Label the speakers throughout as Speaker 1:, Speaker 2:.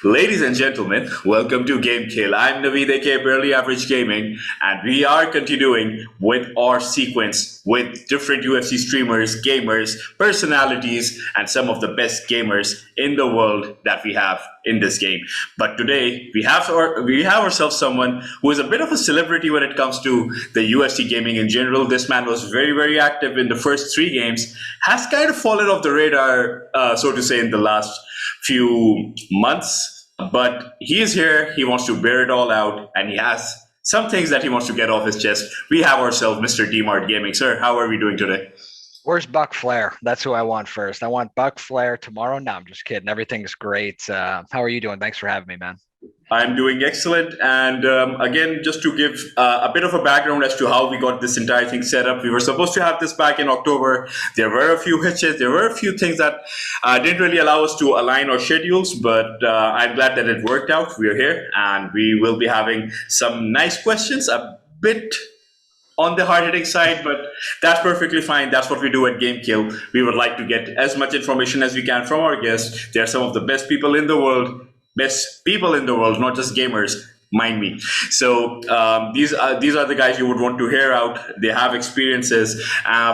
Speaker 1: Ladies and gentlemen, welcome to GameKheyl. I'm Naveed aka Barely Average Gaming, and we are continuing with our sequence with different UFC streamers, gamers, personalities, and some of the best gamers in the world that we have in this game. But today we have ourselves someone who is a bit of a celebrity when it comes to the UFC gaming in general. This man was very active in the first three games, has kind of fallen off the radar, so to say, in the last few months, but he is here. He wants to bear it all out, and he has some things that he wants to get off his chest. We have ourselves Mr. Dmart Gaming. Sir, how are we doing today?
Speaker 2: Where's Buck Flair? That's who I want first. I want Buck Flair tomorrow. No, I'm just kidding. Everything's great. How are you doing? Thanks for having me, man.
Speaker 1: I'm doing excellent. And again, just to give a bit of a background as to how we got this entire thing set up, we were supposed to have this back in October. There were a few hitches, there were a few things that didn't really allow us to align our schedules, but I'm glad that it worked out. We're here and we will be having some nice questions, a bit on the hard-hitting side, but that's perfectly fine. That's what we do at GameKheyl. We would like to get as much information as we can from our guests. They're some of the best people in the world, not just gamers. Mind me. So these are the guys you would want to hear out. They have experiences.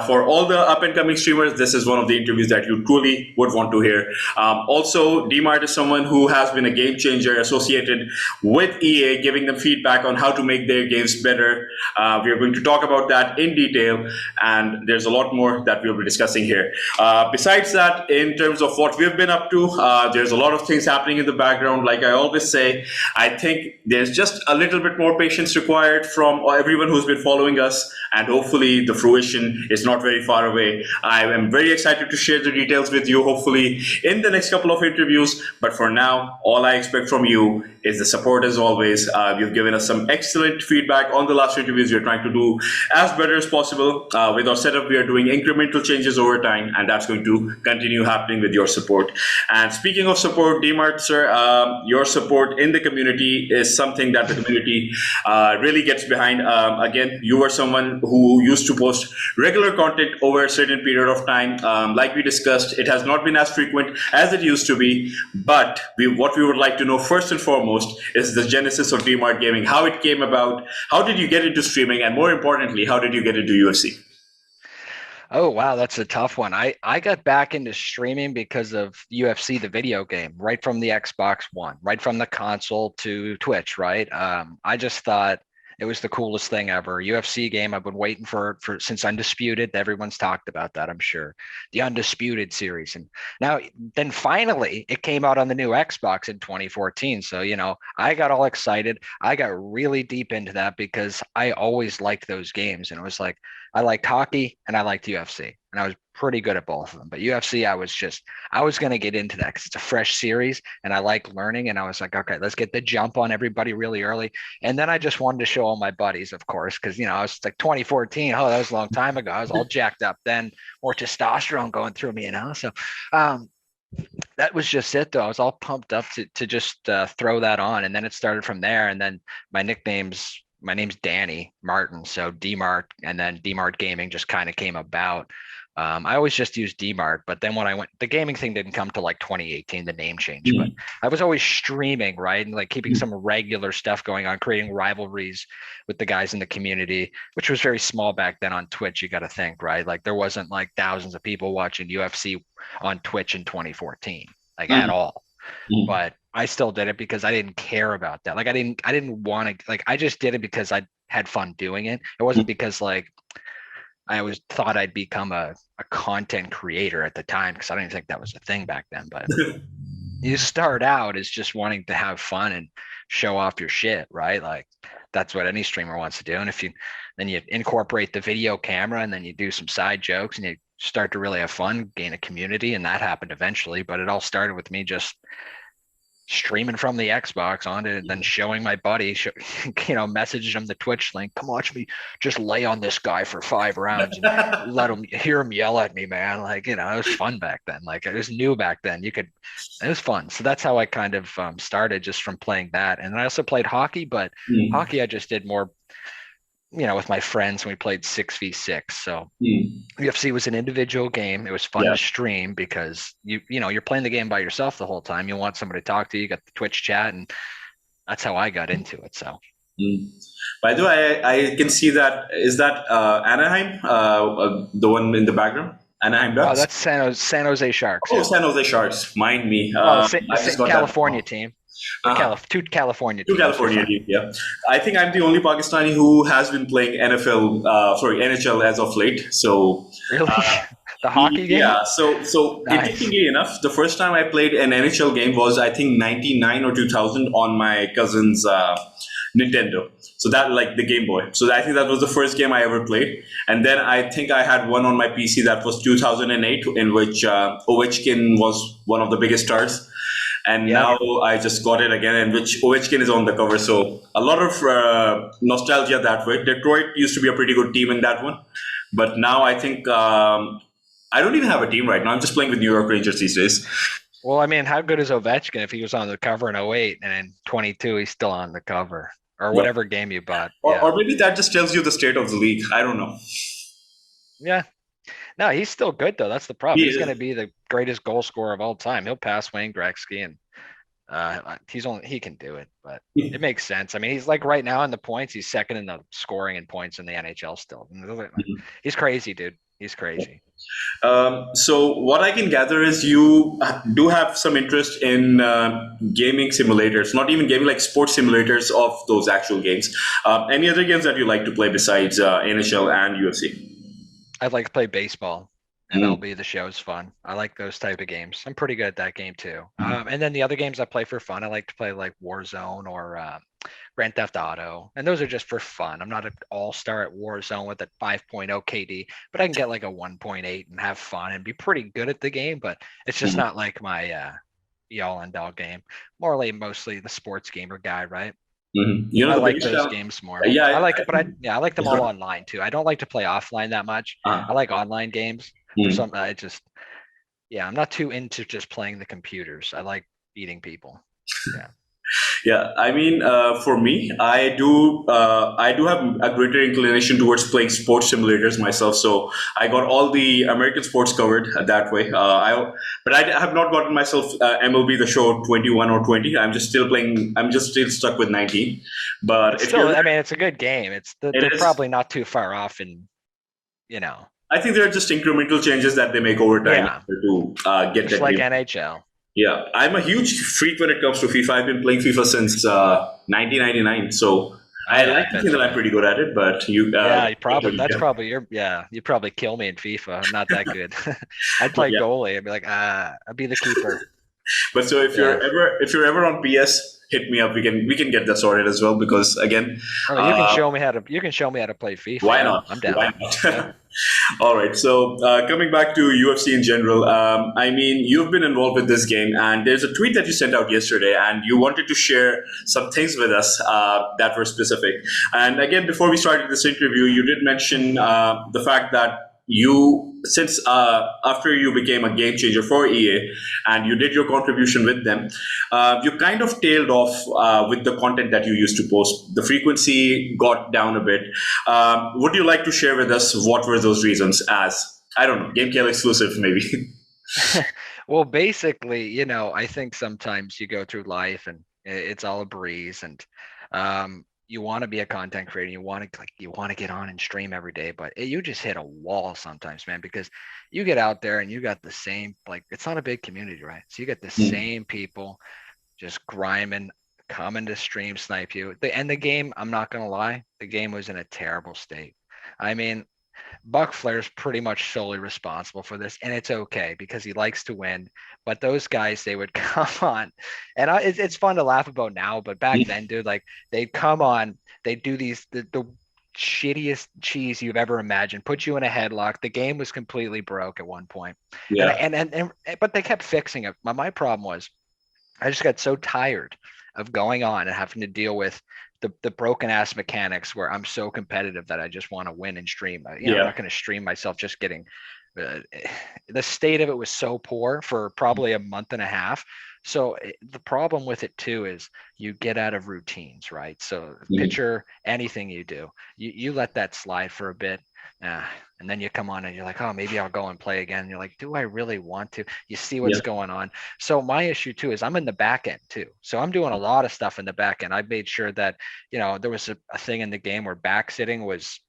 Speaker 1: For all the up and coming streamers, this is one of the interviews that you truly would want to hear. Also, Dmart is someone who has been a game changer associated with EA, giving them feedback on how to make their games better. We are going to talk about that in detail, and there's a lot more that we'll be discussing here. Besides that, in terms of what we've been up to, there's a lot of things happening in the background. Like I always say, I think there's just a little bit more patience required from everyone who's been following us, and hopefully the fruition is not very far away. I am very excited to share the details with you, hopefully in the next couple of interviews. But for now, all I expect from you is the support as always. You've given us some excellent feedback on the last interviews. We're trying to do as better as possible. With our setup, we are doing incremental changes over time, and that's going to continue happening with your support. And speaking of support, Dmart, sir, your support in the community is something that the community really gets behind. Again, you were someone who used to post regular content over a certain period of time. Like we discussed, it has not been as frequent as it used to be, but what we would like to know first and foremost is the genesis of Dmart Gaming, how it came about, how did you get into streaming, and more importantly, how did you get into UFC?
Speaker 2: Oh, wow. That's a tough one. I got back into streaming because of UFC, the video game, right from the Xbox One, right from the console to Twitch, right? I just thought it was the coolest thing ever. UFC game I've been waiting for since Undisputed. Everyone's talked about that, I'm sure. The Undisputed series. And now then finally it came out on the new Xbox in 2014. So, I got all excited. I got really deep into that because I always liked those games. And it was like I liked hockey and I liked UFC. And I was pretty good at both of them. But UFC, I was going to get into that because it's a fresh series and I like learning. And I was like, okay, let's get the jump on everybody really early. And then I just wanted to show all my buddies, of course, because, I was like 2014. Oh, that was a long time ago. I was all jacked up then, more testosterone going through me, So that was just it, though. I was all pumped up to just throw that on. And then it started from there. And then my name's Danny Martin. So Dmart and then Dmart Gaming just kind of came about. I always just used Dmart, but then when the gaming thing didn't come to like 2018, the name change, but I was always streaming, right? And like keeping some regular stuff going on, creating rivalries with the guys in the community, which was very small back then on Twitch. You got to think, right? Like there wasn't like thousands of people watching UFC on Twitch in 2014, like at all. But I still did it because I didn't care about that. Like I didn't want to, like, I just did it because I had fun doing it. It wasn't because like, I always thought I'd become a content creator at the time because I didn't think that was a thing back then. But you start out as just wanting to have fun and show off your shit, right? Like that's what any streamer wants to do. And then you incorporate the video camera and then you do some side jokes and you start to really have fun, gain a community, and that happened eventually. But it all started with me just streaming from the Xbox onto it, then showing my buddy, messaged him the Twitch link. Come watch me just lay on this guy for 5 rounds and hear him yell at me, man. Like, it was fun back then. Like it was new back then. It was fun. So that's how I kind of started, just from playing that. And I also played hockey, but hockey I just did more with my friends, and we played 6v6. So
Speaker 1: Mm.
Speaker 2: UFC was an individual game. It was fun
Speaker 1: Yeah.
Speaker 2: to stream because you're playing the game by yourself the whole time. You want somebody to talk to you. You got the Twitch chat, and that's how I got into it. So
Speaker 1: Mm. By the way, I can see that is that Anaheim, the one in the background, Anaheim
Speaker 2: oh,
Speaker 1: Ducks.
Speaker 2: that's San Jose Sharks.
Speaker 1: Oh,
Speaker 2: Yeah.
Speaker 1: San Jose Sharks. Mind me.
Speaker 2: Well,
Speaker 1: I just got that
Speaker 2: California
Speaker 1: wrong.
Speaker 2: team. They're
Speaker 1: Uh-huh.
Speaker 2: Two California
Speaker 1: To
Speaker 2: teams. They're
Speaker 1: California,
Speaker 2: fun.
Speaker 1: indeed, yeah. I think I'm the only Pakistani who has been playing NHL as of late. So,
Speaker 2: Really?
Speaker 1: uh,
Speaker 2: The hockey game?
Speaker 1: yeah. So
Speaker 2: Nice.
Speaker 1: interestingly enough, the first time I played an NHL game was I think '99 or 2000 on my cousin's Nintendo. So that like the Game Boy. So I think that was the first game I ever played. And then I think I had one on my PC that was 2008, in which Ovechkin was one of the biggest stars. And
Speaker 2: Yep.
Speaker 1: now I just got it again, and which Ovechkin is on the cover. So a lot of nostalgia that way. Detroit used to be a pretty good team in that one, but now I think I don't even have a team right now. I'm just playing with New York Rangers these days.
Speaker 2: Well, I mean, how good is Ovechkin if he was on the cover in '08 and in 22 he's still on the cover or
Speaker 1: Well,
Speaker 2: whatever game you bought?
Speaker 1: or
Speaker 2: Yeah.
Speaker 1: maybe that just tells you the state of the league. I don't know.
Speaker 2: Yeah. No, he's still good though. That's the problem.
Speaker 1: He
Speaker 2: He's going to
Speaker 1: is.
Speaker 2: be the greatest goal scorer of all time. He'll pass Wayne Gretzky, and he can do it. But it makes sense. I mean, he's like right now in the points. He's second in the scoring and points in the NHL still. He's crazy, dude. He's crazy.
Speaker 1: So what I can gather is you do have some interest in gaming simulators, not even gaming, like sports simulators of those actual games. Any other games that you like to play besides NHL and UFC?
Speaker 2: I'd like to play baseball.
Speaker 1: Mm.
Speaker 2: MLB The Show is fun. I like those type of games. I'm pretty good at that game too.
Speaker 1: Mhm.
Speaker 2: And then the other games I play for fun, I like to play like Warzone or Grand Theft Auto, and those are just for fun. I'm not an all-star at Warzone with a 5.0 KD, but I can get like a 1.8 and have fun and be pretty good at the game. But it's just
Speaker 1: Mhm.
Speaker 2: not like my be all end all game. More like mostly the sports gamer guy, right?
Speaker 1: Mhm. You know
Speaker 2: I
Speaker 1: the
Speaker 2: like
Speaker 1: biggest
Speaker 2: those
Speaker 1: challenge.
Speaker 2: games more.
Speaker 1: Yeah,
Speaker 2: I like
Speaker 1: I
Speaker 2: it, but
Speaker 1: think.
Speaker 2: I like them all online too. I don't like to play offline that much. I
Speaker 1: Uh,
Speaker 2: like online games. For
Speaker 1: mm.
Speaker 2: some, I'm not too into just playing the computers. I like beating people. Yeah.
Speaker 1: Yeah, I mean, for me, I do have a greater inclination towards playing sports simulators myself. So I got all the American sports covered that way. But I have not gotten myself MLB The Show 21 or 20. I'm just still playing. I'm just still stuck with 19. But
Speaker 2: It's
Speaker 1: if you're,
Speaker 2: still, I mean, it's a good game.
Speaker 1: it
Speaker 2: They're
Speaker 1: is.
Speaker 2: probably not too far off, and you know,
Speaker 1: I think there are just incremental changes that they make over time
Speaker 2: yeah,
Speaker 1: to get
Speaker 2: just
Speaker 1: that
Speaker 2: like
Speaker 1: game.
Speaker 2: NHL.
Speaker 1: Yeah, I'm a huge freak when it comes to FIFA. I've been playing FIFA since 1999, so
Speaker 2: Oh
Speaker 1: I
Speaker 2: yeah,
Speaker 1: like
Speaker 2: I
Speaker 1: to think
Speaker 2: bet
Speaker 1: that
Speaker 2: you
Speaker 1: I'm
Speaker 2: have.
Speaker 1: pretty good at it. But
Speaker 2: Yeah, you probably that's
Speaker 1: yeah,
Speaker 2: probably your yeah. You probably kill me in FIFA. I'm not that good. I'd
Speaker 1: but
Speaker 2: play
Speaker 1: yeah.
Speaker 2: goalie. I'd be like, I'd be the keeper.
Speaker 1: But so
Speaker 2: Yeah.
Speaker 1: if you're ever on PS, hit me up. We can get that sorted as well because again,
Speaker 2: Oh,
Speaker 1: uh,
Speaker 2: you can show me how to play FIFA.
Speaker 1: why
Speaker 2: Yeah,
Speaker 1: not?
Speaker 2: I'm
Speaker 1: Why
Speaker 2: down. Yeah.
Speaker 1: not? All right. So coming back to UFC in general, I mean, you've been involved with this game, and there's a tweet that you sent out yesterday, and you wanted to share some things with us that were specific. And again, before we started this interview, you did mention the fact that since after you became a game changer for EA and you did your contribution with them, you kind of tailed off with the content that you used to post. The frequency got down a bit. Would you like to share with us what were those reasons? As I don't know, GameKheyl exclusive, maybe.
Speaker 2: Well, basically, I think sometimes you go through life and it's all a breeze, and you want to be a content creator. You want to get on and stream every day, but you just hit a wall sometimes, man, because you get out there and you got the same, like, it's not a big community, right? So you get the
Speaker 1: Mm.
Speaker 2: same people just grinding, coming to stream, snipe you. The game, I'm not gonna lie, the game was in a terrible state. I mean, Buck Flair's pretty much solely responsible for this, and it's okay because he likes to win. But those guys, they would come on, and it's fun to laugh about now. But back then, dude, like they'd come on, they'd do the shittiest cheese you've ever imagined, put you in a headlock. The game was completely broke at one point, and
Speaker 1: Yeah.
Speaker 2: but they kept fixing it. My problem was I just got so tired of going on and having to deal with the broken ass mechanics where I'm so competitive that I just want to win and stream. I'm
Speaker 1: Yeah.
Speaker 2: not going to stream myself just getting. The state of it was so poor for probably a month and a half So the problem with it too is you get out of routines, right? So
Speaker 1: Mhm.
Speaker 2: pitcher, anything you do, you let that slide for a bit. And then you come on and you're like, oh, maybe I'll go and play again. And you're like, do I really want to? You see what's
Speaker 1: Yeah.
Speaker 2: going on. So my issue too is I'm in the back end too. So I'm doing a lot of stuff in the back end. I made sure that, there was a thing in the game where back sitting was,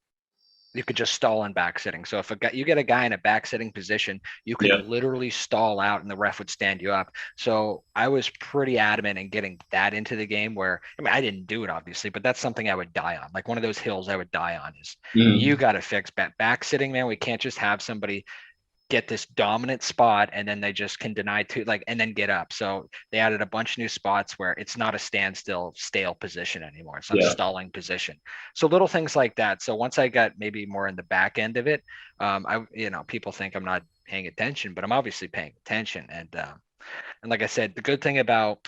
Speaker 2: you could just stall in back sitting. So if you get a guy in a back sitting position, you could
Speaker 1: Yeah.
Speaker 2: literally stall out and the ref would stand you up. So I was pretty adamant in getting that into the game where, I mean, I didn't do it obviously, but that's something I would die on. Like one of those hills I would die on is you
Speaker 1: Mhm.
Speaker 2: got to fix back sitting, man. We can't just have somebody get this dominant spot and then they just can deny to and then get up. So they added a bunch of new spots where it's not a standstill stale position anymore. It's not a
Speaker 1: Yeah.
Speaker 2: stalling position. So little things like that. So once I got maybe more in the back end of it, people think I'm not paying attention, but I'm obviously paying attention. And like I said, the good thing about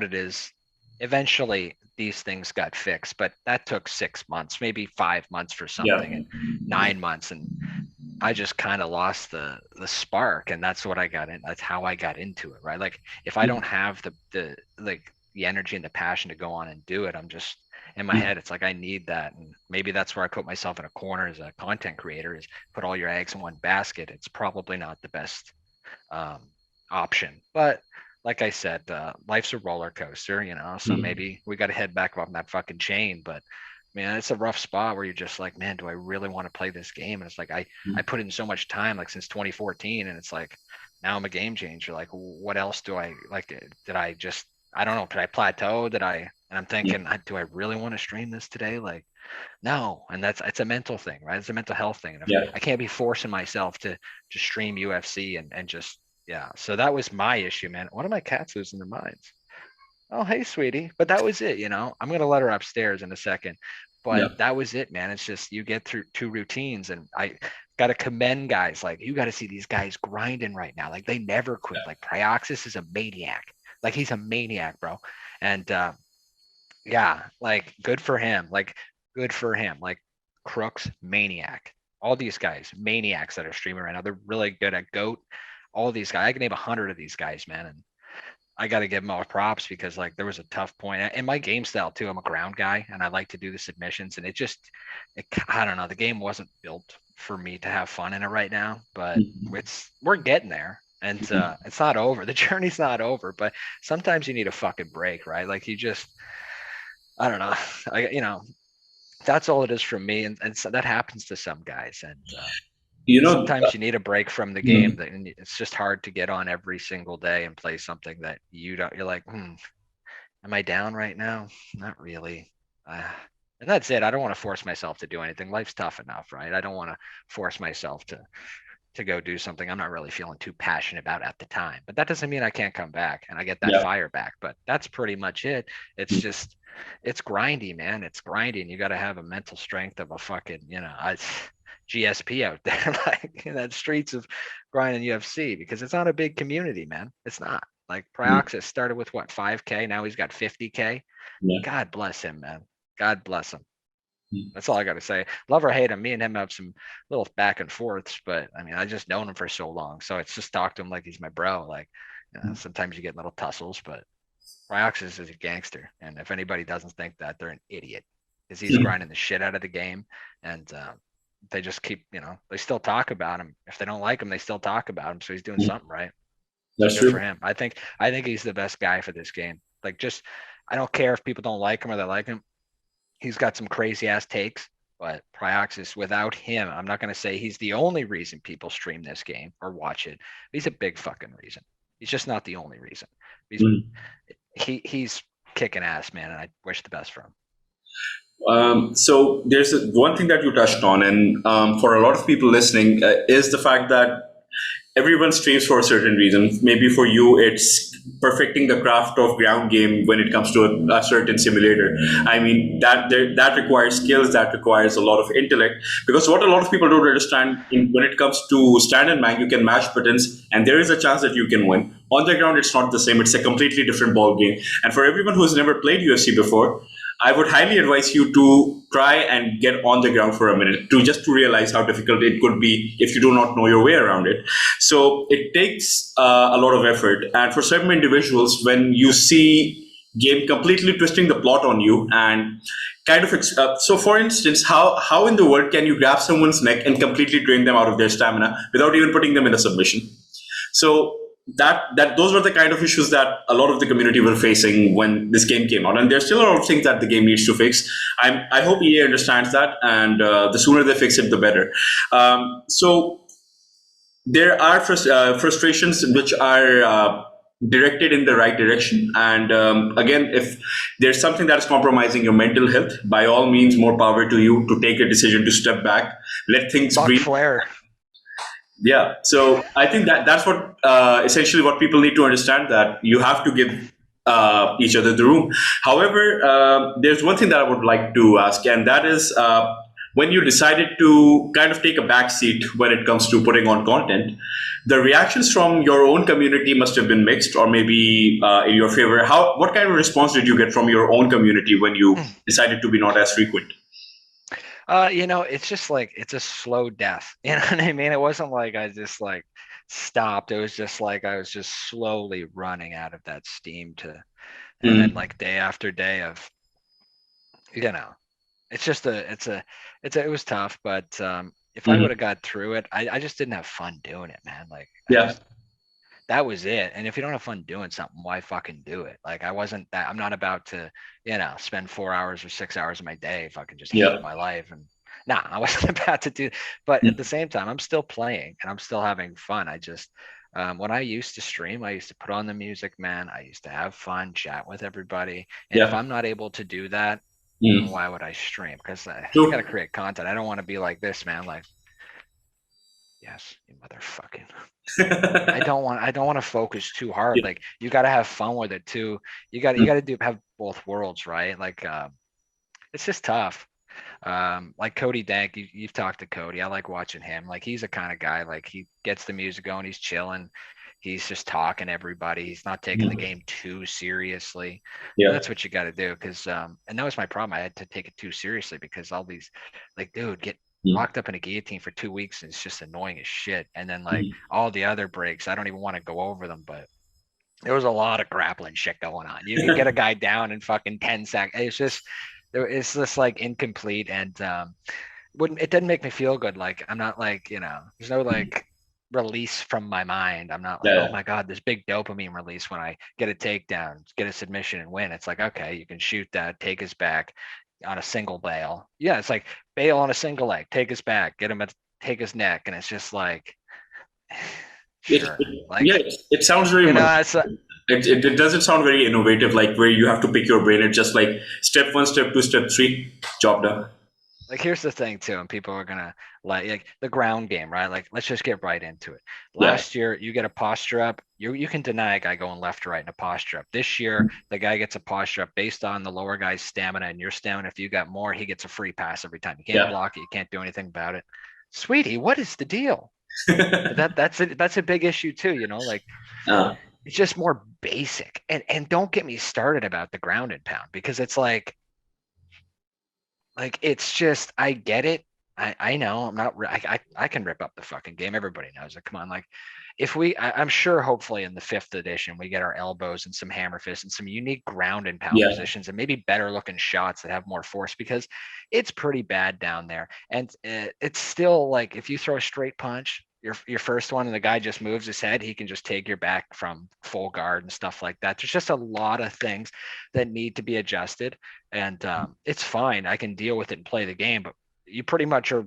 Speaker 2: it is eventually these things got fixed, but that took 6 months, maybe 5 months for
Speaker 1: Yeah.
Speaker 2: something and 9 months. And I just kind of lost the spark, and that's what I got in. That's how I got into it, right? Like if I don't have the energy and the passion to go on and do it, I'm just in my head. It's like I need that, and maybe that's where I put myself in a corner as a content creator. Is put all your eggs in one basket. It's probably not the best um, option, but like I said, life's a roller coaster, So
Speaker 1: Mhm.
Speaker 2: maybe we got to head back on that fucking chain, but man, it's a rough spot where you're just like, man, do I really want to play this game? And it's like I put in so much time, like since 2014, and it's like now I'm a game changer. Like, what else do I like? Did I just I don't know? Did I plateau? Did I? And I'm thinking, do I really want to stream this today? Like, no. And it's a mental thing, right? It's a mental health thing. And if
Speaker 1: Yeah.
Speaker 2: I can't be forcing myself to stream UFC and just yeah. So that was my issue, man. One of my cats losing their minds. Oh, hey, sweetie. But that was it. I'm gonna let her upstairs in a second.
Speaker 1: Yeah.
Speaker 2: But that was it, man. It's just you get through two routines, and I gotta commend guys. Like you gotta see these guys grinding right now. Like they never quit. Like Prioxis is a maniac. Like he's a maniac, bro. And yeah, like good for him. Like good for him. Like Crooks, maniac. All these guys, maniacs that are streaming right now. They're really good at GOAT. All these guys. I can name 100 of these guys, man. And I got to give him all props because like there was a tough point in my game style too. I'm a ground guy and I like to do the submissions and I don't know. The game wasn't built for me to have fun in it right now, but we're getting there and it's not over. The journey's not over, but sometimes you need a fucking break, right? Like I don't know. That's all it is for me. And so that happens to some guys. And
Speaker 1: You know.
Speaker 2: sometimes you need a break from the game
Speaker 1: Mhm.
Speaker 2: that and it's just hard to get on every single day and play something that you're like, am I down right now? Not really. uh, and that's it. I don't want to force myself to do anything. Life's tough enough, right? I don't want to force myself to go do something I'm not really feeling too passionate about at the time, but that doesn't mean I can't come back and I get that
Speaker 1: Yeah.
Speaker 2: fire back. But that's pretty much it. It's just it's grindy, man. It's grinding. You got to have a mental strength of a fucking GSP out there, like in the streets of grinding UFC, because it's not a big community, man. It's not. Like Prioxis started with what 5K, now he's got 50K.
Speaker 1: Yeah.
Speaker 2: God bless him, man. God bless him. That's all I got to say. Love or hate him. Me and him have some little back and forths, but I mean, I just known him for so long, so it's just talk to him like he's my bro. Like, sometimes you get little tussles, but Ryoxis is a gangster, and if anybody doesn't think that, they're an idiot, because he's grinding the shit out of the game, and they just keep, they still talk about him. If they don't like him, they still talk about him. So he's doing something right. So
Speaker 1: That's
Speaker 2: good for
Speaker 1: true.
Speaker 2: him. I think he's the best guy for this game. Like, just I don't care if people don't like him or they like him. He's got some crazy ass takes, but Prioxis, without him, I'm not going to say he's the only reason people stream this game or watch it. He's a big fucking reason. He's just not the only reason. He's he's kicking ass, man, and I wish the best for him.
Speaker 1: So there's one thing that you touched on, and for a lot of people listening, is the fact that everyone streams for a certain reason. Maybe for you, it's perfecting the craft of ground game when it comes to a certain simulator. I mean, that requires skills, that requires a lot of intellect. Because what a lot of people don't understand when it comes to standard mag, you can mash buttons, and there is a chance that you can win. On the ground, it's not the same. It's a completely different ball game. And for everyone who's never played UFC before, I would highly advise you to try and get on the ground for a minute to realize how difficult it could be if you do not know your way around it. So it takes a lot of effort, and for certain individuals, when you see game completely twisting the plot on you and kind of so for instance, how in the world can you grab someone's neck and completely drain them out of their stamina without even putting them in a submission? So that those were the kind of issues that a lot of the community were facing when this game came out, and there's still a lot of things that the game needs to fix. I hope EA understands that, and the sooner they fix it, the better. So there are frustrations which are directed in the right direction, and again, if there's something that is compromising your mental health, by all means, more power to you to take a decision to step back, let things
Speaker 2: Fuck
Speaker 1: breathe.
Speaker 2: Flair.
Speaker 1: Yeah, so I think that's what essentially what people need to understand, that you have to give each other the room. However, there's one thing that I would like to ask, and that is when you decided to kind of take a back seat when it comes to putting on content, the reactions from your own community must have been mixed, or maybe in your favor. What kind of response did you get from your own community when you decided to be not as frequent?
Speaker 2: It's just like it's a slow death. You know what I mean? It wasn't like I just like stopped. It was just like I was just slowly running out of that steam and then like day after day of, it's just it was tough, but if I would have got through it, I just didn't have fun doing it, man. Like
Speaker 1: Yeah.
Speaker 2: that was it. And if you don't have fun doing something, why fucking do it? Like I'm not about to, spend 4 hours or 6 hours of my day fucking just hating my life. And nah, I wasn't about to do, but at the same time, I'm still playing and I'm still having fun. I just, when I used to stream, I used to put on the music, man. I used to have fun, chat with everybody. And if I'm not able to do that, why would I stream? Because I got to create content. I don't want to be like this, man. Like, yes, you motherfucking. I don't want to focus too hard. Like you got to have fun with it too. You got to have both worlds, right? Like it's just tough. Like Cody Dank, you've talked to Cody. I like watching him. Like he's a kind of guy, like he gets the music going, he's chilling, he's just talking to everybody, he's not taking the game too seriously. And that's what you got to do, because and that was my problem. I had to take it too seriously because all these, like, dude, get locked up in a guillotine for 2 weeks and it's just annoying as shit. And then like all the other breaks, I don't even want to go over them, but there was a lot of grappling shit going on. You could get a guy down in fucking 10 seconds. It's just like incomplete, and it didn't make me feel good. Like I'm not like, there's no like release from my mind. I'm not like, oh my God, this big dopamine release when I get a takedown, get a submission and win. It's like, okay, you can shoot that, take us back on a single bail. Yeah, it's like bail on a single leg, take us back, get him take his neck, and it's just like, sure.
Speaker 1: It sounds very much. It doesn't sound very innovative, like where you have to pick your brain. It's just like step 1, step 2, step 3, job done.
Speaker 2: Like here's the thing too, and people are gonna like the ground game, right? Like let's just get right into it. Last year, you get a posture up, you can deny a guy going left or right in a posture up. This year, the guy gets a posture up based on the lower guy's stamina and your stamina. If you got more, he gets a free pass every time. You can't block it, you can't do anything about it. Sweetie, what is the deal? That's a big issue too, like it's just more basic. And don't get me started about the ground and pound, because it's like it's just, I get it. I know I'm not, I can rip up the fucking game. Everybody knows it. Come on. Like if I'm sure hopefully in the 5th edition, we get our elbows and some hammer fists and some unique ground and pound positions and maybe better looking shots that have more force, because it's pretty bad down there. And it's still like, if you throw a straight punch, your first one, and the guy just moves his head, he can just take your back from full guard and stuff like that. There's just a lot of things that need to be adjusted, and it's fine. I can deal with it and play the game, but you pretty much are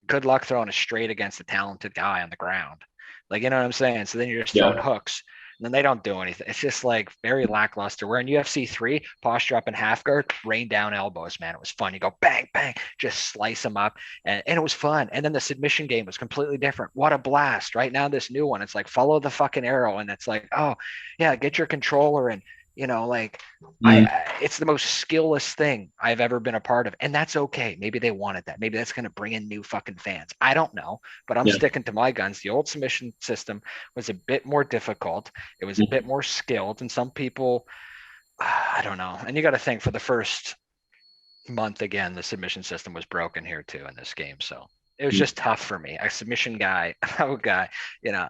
Speaker 2: good luck throwing a straight against a talented guy on the ground. Like, you know what I'm saying? So then you're just throwing hooks, and then they don't do anything. It's just like very lackluster. Where in UFC 3, posture up in half guard, rain down elbows, man. It was fun. You go bang, bang, just slice them up. And it was fun. And then the submission game was completely different. What a blast. Right now, this new one, it's like follow the fucking arrow. And it's like, oh, yeah, get your controller and, it's the most skillless thing I've ever been a part of. And that's okay. Maybe they wanted that. Maybe that's going to bring in new fucking fans. I don't know, but I'm sticking to my guns. The old submission system was a bit more difficult. It was a bit more skilled. And some people I don't know. And you got to think for the first month again, the submission system was broken here too in this game. So it was just tough for me. A submission guy, a guy, you know,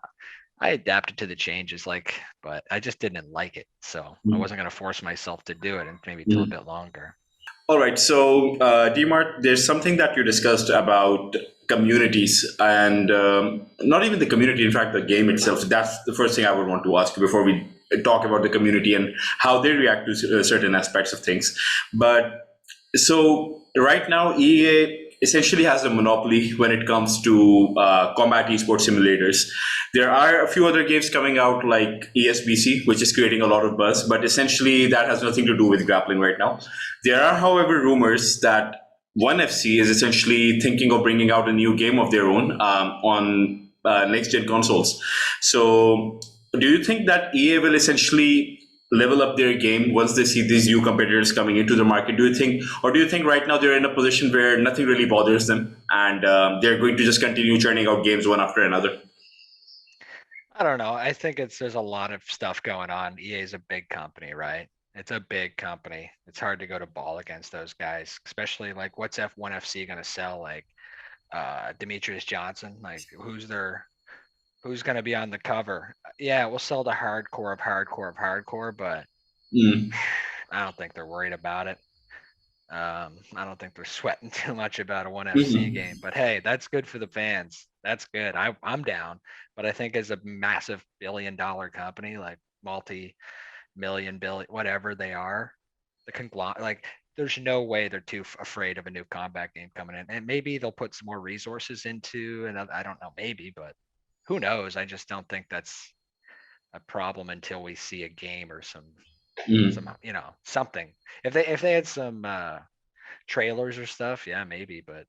Speaker 2: I adapted to the changes, like, but I just didn't like it. So I
Speaker 1: Mm.
Speaker 2: wasn't going to force myself to do it and maybe till a
Speaker 1: Mm.
Speaker 2: bit longer.
Speaker 1: All right. So, Dmart, there's something that you discussed about communities and not even the community, in fact, the game itself. That's the first thing I would want to ask you before we talk about the community and how they react to certain aspects of things. But so right now, EA essentially has a monopoly when it comes to combat esports simulators. There are a few other games coming out like ESBC, which is creating a lot of buzz, but essentially that has nothing to do with grappling right now. There are, however, rumors that One FC is essentially thinking of bringing out a new game of their own on next gen consoles. So, do you think that EA will essentially level up their game once they see these new competitors coming into the market? Do you think, or do you think right now they're in a position where nothing really bothers them and they're going to just continue churning out games one after another?
Speaker 2: I don't know. I think there's a lot of stuff going on. EA is a big company, right? It's a big company. It's hard to go to ball against those guys, especially like what's F1 FC going to sell? Like Demetrius Johnson, like who's going to be on the cover? Yeah, we'll sell the hardcore of hardcore of hardcore, but
Speaker 1: Mm.
Speaker 2: I don't think they're worried about it. I don't think they're sweating too much about a one FC
Speaker 1: Mhm.
Speaker 2: game, but hey, that's good for the fans. That's good. I'm down, but I think as a massive billion-dollar company, like multi-million billion, whatever they are, the conglomerate, like there's no way they're too afraid of a new combat game coming in, and maybe they'll put some more resources into, and I don't know, maybe, but who knows? I just don't think that's a problem until we see a game or some
Speaker 1: Mm.
Speaker 2: something. If they had some trailers or stuff, yeah, maybe, but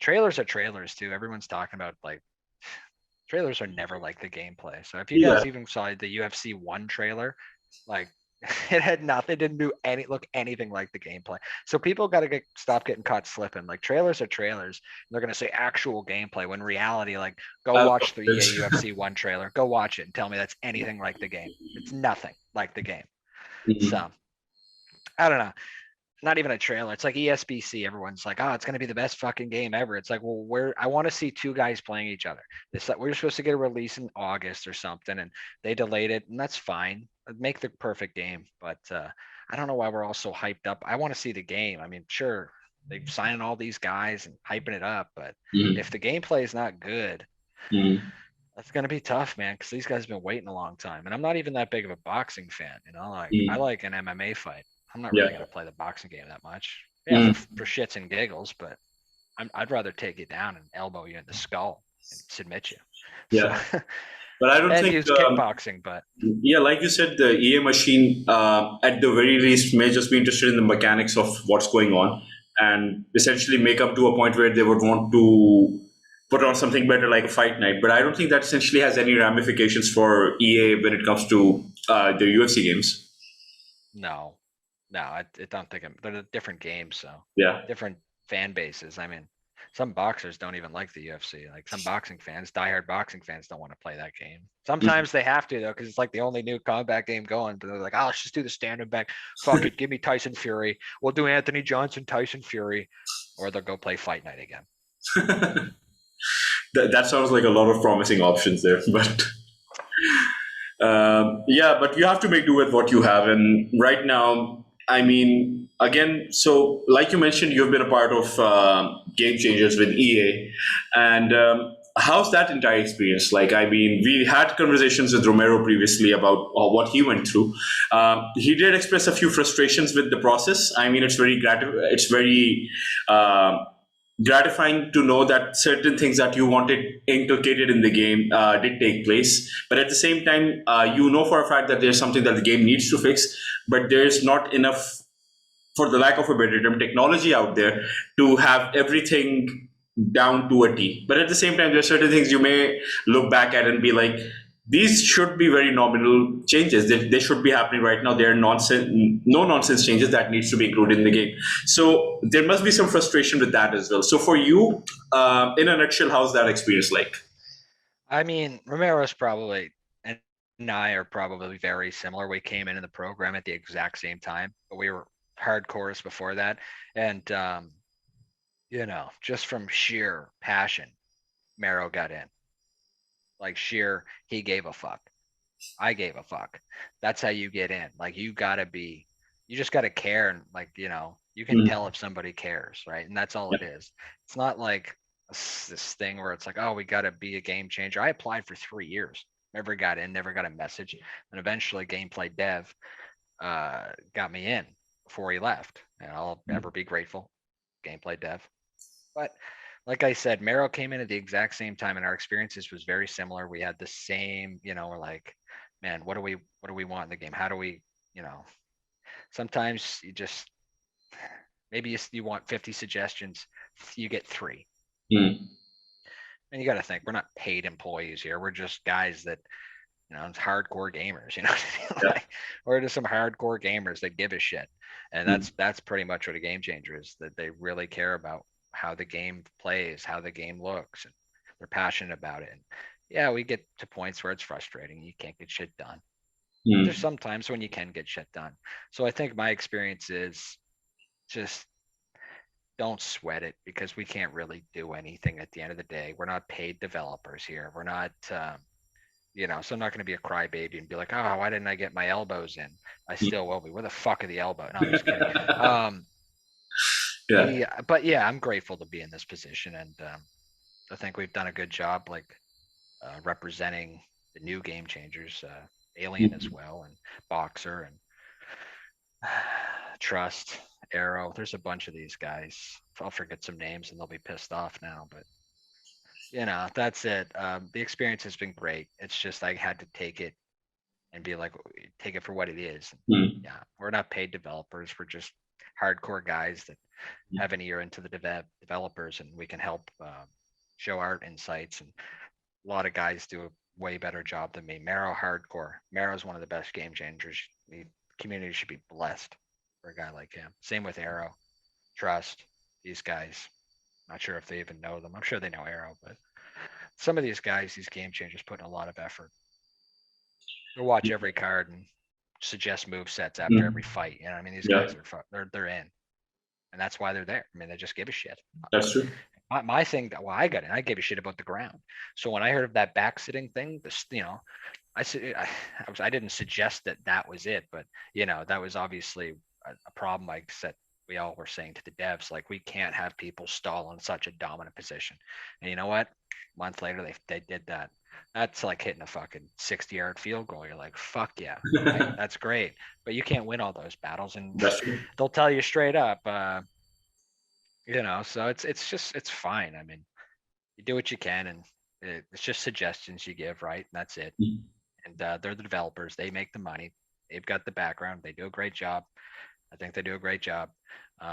Speaker 2: trailers are trailers too. Everyone's talking about like trailers are never like the gameplay. So if you
Speaker 1: Yeah.
Speaker 2: guys even saw the UFC one trailer, like it had nothing, it didn't do look anything like the gameplay. So people got to stop getting caught slipping. Like trailers are trailers. They're gonna say actual gameplay when reality, like go
Speaker 1: I've
Speaker 2: watch the EA
Speaker 1: it's-
Speaker 2: UFC one trailer, go watch it and tell me that's anything like the game. It's nothing like the game.
Speaker 1: Mhm.
Speaker 2: So I don't know, not even a trailer. It's like ESBC. Everyone's like, oh, it's going to be the best fucking game ever. It's like, well, I want to see two guys playing each other. It's like we're supposed to get a release in August or something, and they delayed it, and that's fine. Make the perfect game, but I don't know why we're all so hyped up. I want to see the game. I mean, sure, they've signed all these guys and hyping it up, but if
Speaker 1: Mhm.
Speaker 2: the gameplay is not good,
Speaker 1: Mhm.
Speaker 2: that's going to be tough, man, because these guys have been waiting a long time. And I'm not even that big of a boxing fan, like I
Speaker 1: Mhm.
Speaker 2: like an MMA fight. I'm not really
Speaker 1: Yeah.
Speaker 2: going to play the boxing game that much. Yeah, for
Speaker 1: Mhm.
Speaker 2: for shits and giggles, but I'd rather take you down and elbow you in the skull and submit you. So
Speaker 1: Yeah. But I don't
Speaker 2: and
Speaker 1: think
Speaker 2: use kickboxing, but
Speaker 1: yeah, like you said, the EA machine, at the very least, may just be interested in the mechanics of what's going on and essentially make up to a point where they would want to put on something better like a fight night. But I don't think that essentially has any ramifications for EA when it comes to the UFC games.
Speaker 2: no, no, I don't think they're different games, so
Speaker 1: Yeah.
Speaker 2: different fan bases. I mean, some boxers don't even like the UFC. Like some boxing fans, diehard boxing fans, don't want to play that game.
Speaker 1: Mhm.
Speaker 2: Sometimes they have to though, because it's like the only new combat game going. But they're like, oh, let's just do the standing back. Fuck it, give me Tyson Fury. We'll do Anthony Johnson, Tyson Fury, or they'll go play Fight Night again.
Speaker 1: That sounds like a lot of promising options there, but yeah, but you have to make do with what you have. And right now, I mean, again, so like you mentioned, you've been a part of Game Changers with EA. And how's that entire experience? Like, I mean, we had conversations with Romero previously about what he went through. He did express a few frustrations with the process. I mean, it's very gratifying to know that certain things that you wanted inculcated in the game did take place. But at the same time, you know for a fact that there's something that the game needs to fix, but there's not enough, for the lack of a better term, technology out there to have everything down to a T. But at the same time, there are certain things you may look back at and be like, these should be very nominal changes. They should be happening right now. They are nonsense, no nonsense changes that needs to be included in the game. So there must be some frustration with that as well. So for you, in a nutshell, how's that experience like?
Speaker 2: I mean, Romero's probably and I are probably very similar. We came in the program at the exact same time, but we were hardcores before that. And, just from sheer passion, Mero got in. Like sheer, he gave a fuck. I gave a fuck. That's how you get in. Like you just gotta care, and like you can
Speaker 1: Mm.
Speaker 2: tell if somebody cares, right? And that's all
Speaker 1: Yeah.
Speaker 2: it is. It's not like this thing where it's like, oh, we gotta be a game changer. I applied for 3 years, never got in, never got a message, and eventually Gameplay Dev got me in before he left, and I'll
Speaker 1: Mm.
Speaker 2: ever be grateful, Gameplay Dev. But like I said, Mero came in at the exact same time, and our experiences was very similar. We had the same, we're like, man, what do we want in the game? How do we, you know, sometimes you just maybe you want 50 suggestions, you get 3.
Speaker 1: Mm.
Speaker 2: And you got to think we're not paid employees here. We're just guys that it's hardcore gamers.
Speaker 1: Yeah.
Speaker 2: Like, we're just some hardcore gamers that give a shit, and
Speaker 1: Mm.
Speaker 2: that's pretty much what a game changer is. That they really care about how the game plays, how the game looks, and they're passionate about it. And yeah, we get to points where it's frustrating. You can't get shit done, but there's
Speaker 1: Mm.
Speaker 2: some times when you can get shit done. So I think my experience is just don't sweat it, because we can't really do anything at the end of the day. We're not paid developers here. We're not. So I'm not going to be a crybaby and be like, oh, why didn't I get my elbows in? I
Speaker 1: Mm.
Speaker 2: still will be. Where the fuck are the elbow? No, I'm just kidding. Um,
Speaker 1: Yeah.
Speaker 2: but yeah, I'm grateful to be in this position, and I think we've done a good job, like representing the new game changers, Alien as
Speaker 1: Mm.
Speaker 2: well, and Boxer and Trust, Arrow. There's a bunch of these guys. I'll forget some names and they'll be pissed off now, but that's it. The experience has been great. It's just I had to take it and be like, take it for what it is.
Speaker 1: Mm.
Speaker 2: Yeah, we're not paid developers. We're just hardcore guys that
Speaker 1: Mm.
Speaker 2: have an ear into the developers, and we can help show our insights. And a lot of guys do a way better job than me. Marrow hardcore. Marrow is one of the best game changers. The community should be blessed for a guy like him. Same with Arrow, Trust. These guys. Not sure if they even know them. I'm sure they know Arrow, but some of these guys, these game changers, put in a lot of effort. They'll watch every card and suggest move sets after every
Speaker 1: Mm.
Speaker 2: fight. I mean, these
Speaker 1: Yeah.
Speaker 2: guys they're in, and that's why they're there. I mean, they just give a shit.
Speaker 1: That's true.
Speaker 2: My thing, well, I got it. I gave a shit about the ground. So when I heard of that back sitting thing, I said I didn't suggest that was it, but that was obviously a problem. Like said, we all were saying to the devs, like we can't have people stall in such a dominant position. And you know what? A month later, they did that. That's like hitting a fucking 60-yard field goal. You're like, fuck yeah, right? That's great. But you can't win all those battles, and
Speaker 1: That's true.
Speaker 2: they'll tell you straight up. So it's fine. I mean, you do what you can, and it's just suggestions you give, right? And that's it.
Speaker 1: Mm.
Speaker 2: And they're the developers. They make the money. They've got the background. They do a great job. I think they do a great job.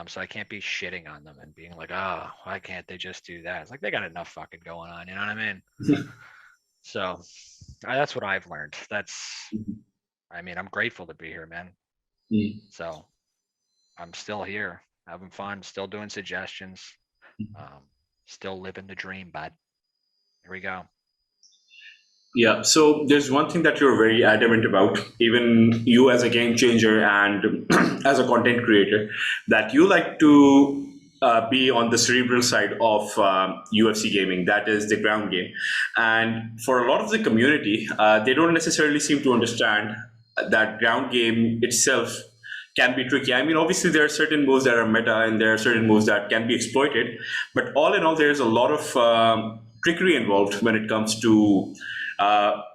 Speaker 2: So I can't be shitting on them and being like, oh, why can't they just do that? It's like they got enough fucking going on. You know what I mean? So that's what I've learned. I mean, I'm grateful to be here, man.
Speaker 1: Mm.
Speaker 2: So I'm still here, having fun, still doing suggestions, um, still living the dream, bud. Here we go.
Speaker 1: Yeah, so there's one thing that you're very adamant about, even you as a game changer and as a content creator, that you like to be on the cerebral side of UFC gaming, that is the ground game. And for a lot of the community, they don't necessarily seem to understand that ground game itself can be tricky. I mean, obviously, there are certain moves that are meta and there are certain moves that can be exploited, but all in all, there's a lot of trickery involved when it comes to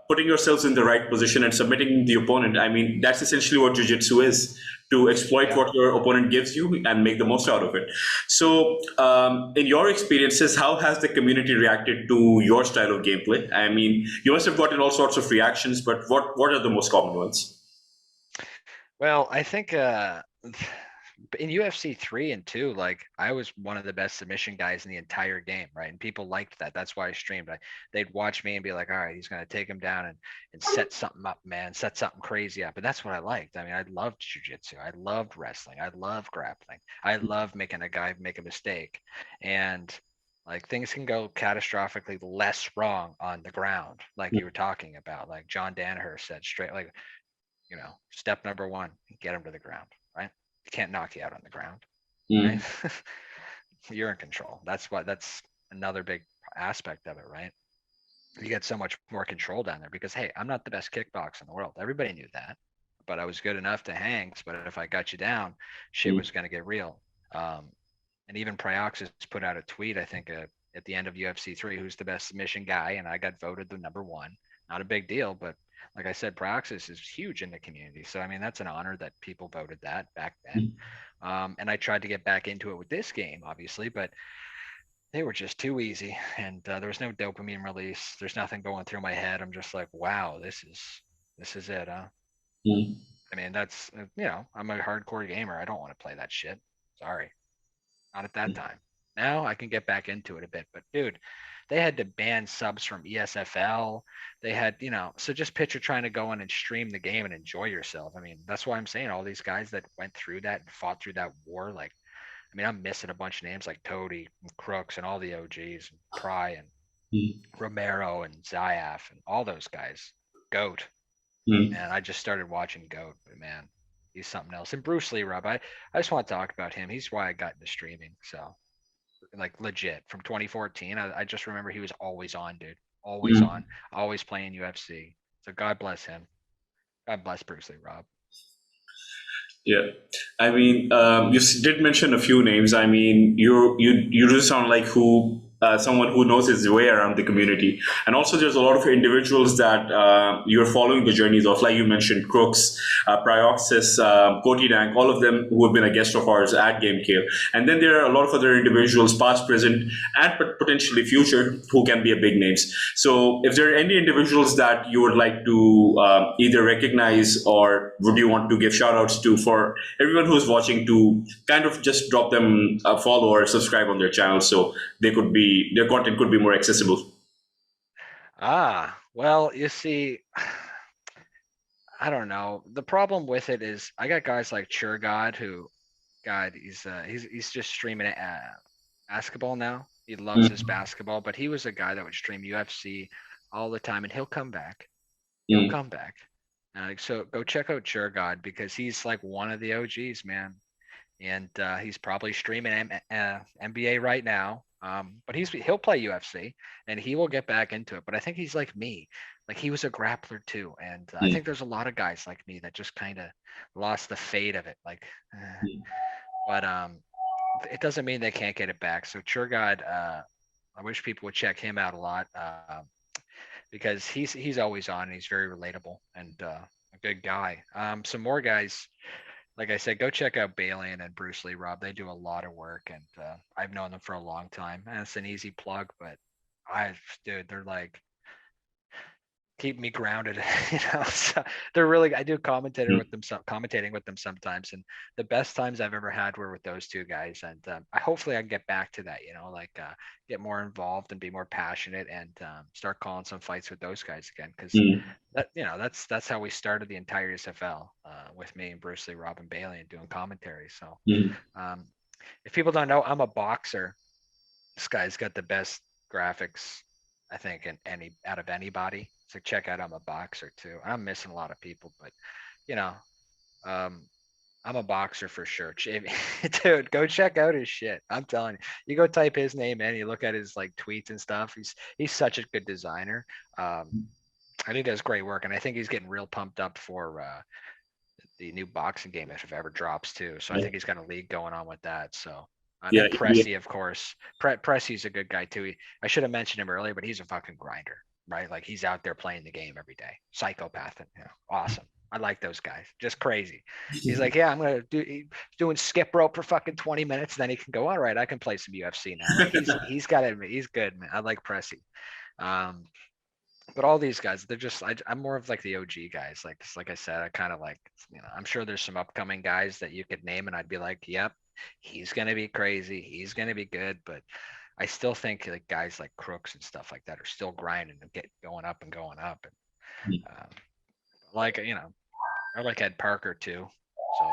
Speaker 1: putting yourselves in the right position and submitting the opponent. I mean, that's essentially what jiu-jitsu is, to exploit
Speaker 2: Yeah.
Speaker 1: what your opponent gives you and make the most out of it. So, in your experiences, how has the community reacted to your style of gameplay? I mean, you must have gotten all sorts of reactions, but what are the most common ones?
Speaker 2: Well, I think in UFC 3 and 2, like I was one of the best submission guys in the entire game, right? And people liked that. That's why I streamed. They'd watch me and be like, all right, he's gonna take him down and set something up, man, set something crazy up. And that's what I liked. I mean, I loved jujitsu. I loved wrestling. I loved grappling. I loved making a guy make a mistake. And Like things can go catastrophically less wrong on the ground, like you were talking about. Like John Danaher said, straight like, step number one, get him to the ground, right? You can't knock you out on the ground, right?
Speaker 1: Mm.
Speaker 2: You're in control. That's another big aspect of it, right? You get so much more control down there because hey, I'm not the best kickboxer in the world. Everybody knew that, but I was good enough to hang. But if I got you down, shit
Speaker 1: Mm.
Speaker 2: was gonna get real. Um, and even Prioxis put out a tweet, I think, at the end of UFC 3, who's the best submission guy, and I got voted the number one. Not a big deal, but like I said, Prioxis is huge in the community. So I mean, that's an honor that people voted that back then. And I tried to get back into it with this game, obviously, but they were just too easy, and there was no dopamine release. There's nothing going through my head. I'm just like, wow, this is it, huh?
Speaker 1: Mm.
Speaker 2: I mean, that's I'm a hardcore gamer. I don't want to play that shit. Sorry, not at that time. Now I can get back into it a bit, but dude, they had to ban subs from ESFL. They had, so just picture trying to go in and stream the game and enjoy yourself. I mean, that's why I'm saying all these guys that went through that and fought through that war, like, I mean, I'm missing a bunch of names like Toady and Crooks and all the OGs and Pry and
Speaker 1: Mm.
Speaker 2: Romero and Zayaf and all those guys. Goat.
Speaker 1: Mm.
Speaker 2: And I just started watching Goat, but man, he's something else. And Bruce Lee, Rob, I just want to talk about him. He's why I got into streaming. So, like, legit from 2014, I just remember he was always on, dude. Always
Speaker 1: Mm.
Speaker 2: on, always playing UFC. So, God bless him. God bless Bruce Lee, Rob.
Speaker 1: Yeah, I mean, you did mention a few names. I mean, you do sound like someone who knows his way around the community, and also there's a lot of individuals that you're following the journeys of, like you mentioned, Crooks, Prioxis, Koti Dank, all of them who have been a guest of ours at GameKheyl, and then there are a lot of other individuals, past, present, and potentially future, who can be a big names. So, if there are any individuals that you would like to either recognize or would you want to give shout outs to for everyone who's watching to kind of just drop them a follow or subscribe on their channel so their content could be more accessible.
Speaker 2: Well, you see, I don't know. The problem with it is I got guys like God who, God, he's just streaming basketball now. He loves his
Speaker 1: Mm.
Speaker 2: basketball, but he was a guy that would stream UFC all the time, and he'll come back. He'll
Speaker 1: Mm.
Speaker 2: come back. So go check out God because he's like one of the OGs, man, and he's probably streaming NBA right now. But he'll play UFC and he will get back into it. But I think he's like me, like he was a grappler too, and I
Speaker 1: Mm.
Speaker 2: think there's a lot of guys like me that just kind of lost the fate of it. Like, but it doesn't mean they can't get it back. So God, I wish people would check him out a lot because he's always on and he's very relatable and a good guy. Some more guys like I said, go check out Balian and Bruce Lee, Rob. They do a lot of work, and I've known them for a long time. And it's an easy plug, but dude, they're like keep me grounded, So they're really. I do commentator
Speaker 1: Mm.
Speaker 2: with them, commentating with them sometimes, and the best times I've ever had were with those two guys. And I hopefully I can get back to that, like get more involved and be more passionate and start calling some fights with those guys again, because
Speaker 1: Mm.
Speaker 2: that's how we started the entire SFL with me and Bruce Lee, Robin Bailey, and doing commentary. So
Speaker 1: Mm.
Speaker 2: um, if people don't know, I'm a boxer. This guy's got the best graphics, I think, in any out of anybody. So check out I'm a boxer too. I'm missing a lot of people, but you know, um, I'm a boxer for sure. Dude, go check out his shit. I'm telling you. You go type his name in, you look at his like tweets and stuff. He's such a good designer. I think he does great work, and I think he's getting real pumped up for the new boxing game if it ever drops too. So I
Speaker 1: Yeah,
Speaker 2: think he's got a league going on with that. So
Speaker 1: yeah,
Speaker 2: and Pressy, of course. Pressy's a good guy too. I should have mentioned him earlier, but he's a fucking grinder, right? Like he's out there playing the game every day. Psychopath, and awesome. I like those guys. Just crazy. He's like, yeah, I'm gonna doing skip rope for fucking 20 minutes, and then he can go, all right, I can play some UFC now. Like he's got it. He's good, man. I like Pressy. Um, but all these guys, they're just I'm more of like the OG guys. Like I said, I kind of like I'm sure there's some upcoming guys that you could name, and I'd be like, yep, he's gonna be crazy, he's gonna be good. But I still think like guys like Crooks and stuff like that are still grinding and get going up and going up. And like I like Ed Parker too. So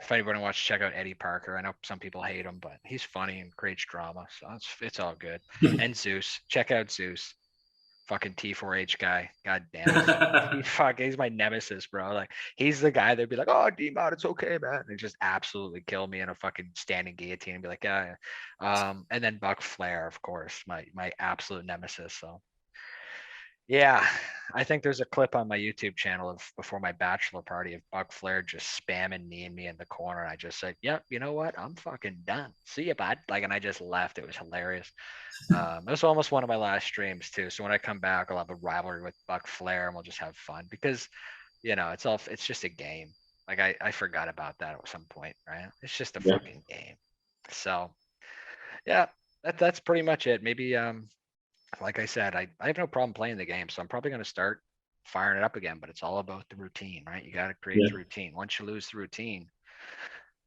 Speaker 2: If anybody wants to check out Eddie Parker, I know some people hate him, but he's funny and creates drama, so it's all good. And Zeus, check out Zeus, fucking T4H guy. God damn it, he's my nemesis, bro. Like he's the guy that'd be like, "Oh, D-Mod, it's okay, man," and just absolutely kill me in a fucking standing guillotine and be like, "Yeah." And then Buck Flair, of course, my absolute nemesis. So yeah, I think there's a clip on my YouTube channel of before my bachelor party of Buck Flair just spamming kneeing me in the corner. And I just said, "Yep, you know what? I'm fucking done. See you, bud." Like, and I just left. It was hilarious. It was almost one of my last streams too. So when I come back, I'll have a rivalry with Buck Flair and we'll just have fun because, it's just a game. Like I forgot about that at some point, right? It's just a
Speaker 1: Yeah.
Speaker 2: fucking game. So yeah, that's pretty much it. Maybe like I said, I have no problem playing the game, so I'm probably going to start firing it up again, but it's all about the routine, right? You got to create
Speaker 1: Yeah.
Speaker 2: the routine. Once you lose the routine,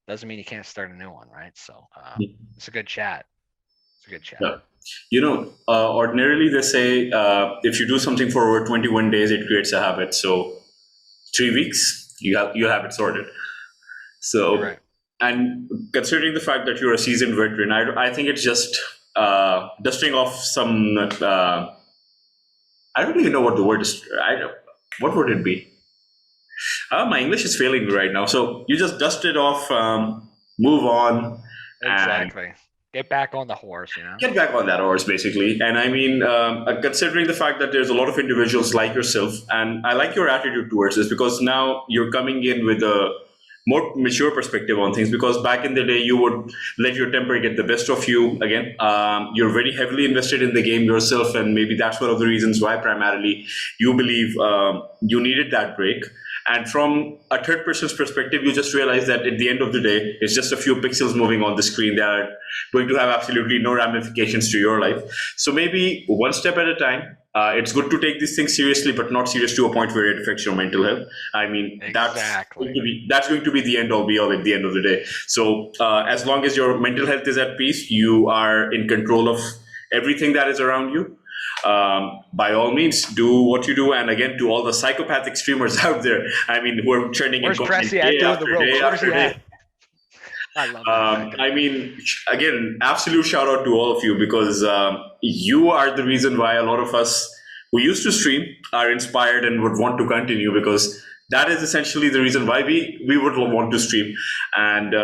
Speaker 2: doesn't mean you can't start a new one, right? So it's a good chat. It's a good chat.
Speaker 1: Yeah. Ordinarily they say if you do something for over 21 days, it creates a habit. So 3 weeks, you have it sorted.
Speaker 2: You're
Speaker 1: So,
Speaker 2: right.
Speaker 1: and considering the fact that you're a seasoned veteran, I think it's just dusting off some. I don't even know what the word is. What would it be? My English is failing me right now. So you just dust it off, move on, and
Speaker 2: Exactly. Get back on the horse, you know?
Speaker 1: get back on that horse, basically. And I mean, considering the fact that there's a lot of individuals like yourself, and I like your attitude towards this because now you're coming in with a more mature perspective on things. Because back in the day, you would let your temper get the best of you. Again, you're very heavily invested in the game yourself, and maybe that's one of the reasons why primarily you believe you needed that break. And from a third person's perspective, you just realize that at the end of the day, it's just a few pixels moving on the screen that are going to have absolutely no ramifications to your life. So maybe one step at a time. It's good to take these things seriously, but not serious to a point where it affects your mental health. I mean,
Speaker 2: Exactly.
Speaker 1: that's going to be the end all be all at the end of the day. So as long as your mental health is at peace, you are in control of everything that is around you. By all means, do what you do. And again, to all the psychopathic streamers out there, I mean, who are trending in
Speaker 2: Where's
Speaker 1: comments
Speaker 2: Pressy at
Speaker 1: day
Speaker 2: doing the
Speaker 1: after
Speaker 2: ropes?
Speaker 1: day
Speaker 2: Where's
Speaker 1: after
Speaker 2: he
Speaker 1: day.
Speaker 2: at? I love that fucking.
Speaker 1: I mean, again, absolute shout out to all of you because you are the reason why a lot of us who used to stream are inspired and would want to continue because that is essentially the reason why we would want to stream. And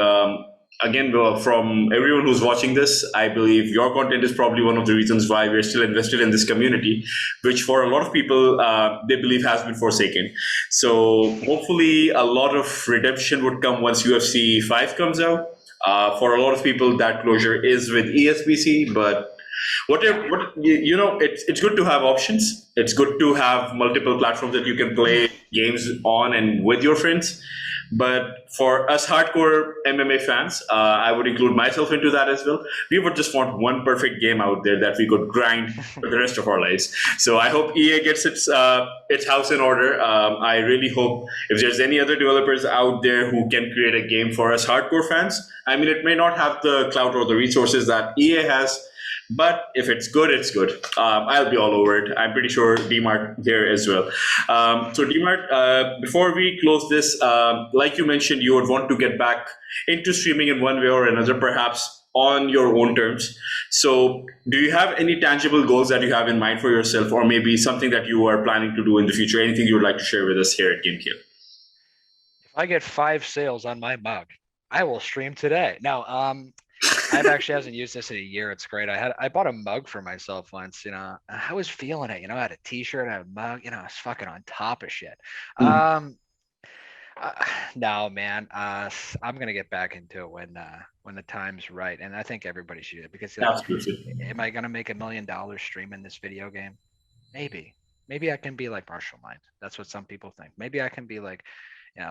Speaker 1: again, from everyone who's watching this, I believe your content is probably one of the reasons why we're still invested in this community, which for a lot of people, they believe has been forsaken. So hopefully a lot of redemption would come once UFC 5 comes out. For a lot of people, that closure is with ESBC, but whatever,
Speaker 2: Yeah.
Speaker 1: it's good to have options. It's good to have multiple platforms that you can play games on and with your friends. But for us hardcore MMA fans, I would include myself into that as well. We would just want one perfect game out there that we could grind for the rest of our lives. So I hope EA gets its house in order. I really hope if there's any other developers out there who can create a game for us hardcore fans. I mean, it may not have the clout or the resources that EA has, but if it's good, it's good. I'll be all over it. I'm pretty sure Dmart here as well. So Dmart, before we close this, like you mentioned, you would want to get back into streaming in one way or another, perhaps on your own terms. So do you have any tangible goals that you have in mind for yourself, or maybe something that you are planning to do in the future? Anything you would like to share with us here at GameKheyl?
Speaker 2: If I get 5 sales on my mug, I will stream today. Now, I've actually hasn't used this in a year. It's great. I bought a mug for myself once. I was feeling it. I had a T-shirt, I had a mug. I was fucking on top of shit.
Speaker 1: Mhm.
Speaker 2: Um, no, man. I'm gonna get back into it when the time's right, and I think everybody should do it because
Speaker 1: Absolutely.
Speaker 2: am I gonna make $1 million streaming this video game? Maybe. Maybe I can be like Marshall Mind. That's what some people think. Maybe I can be like,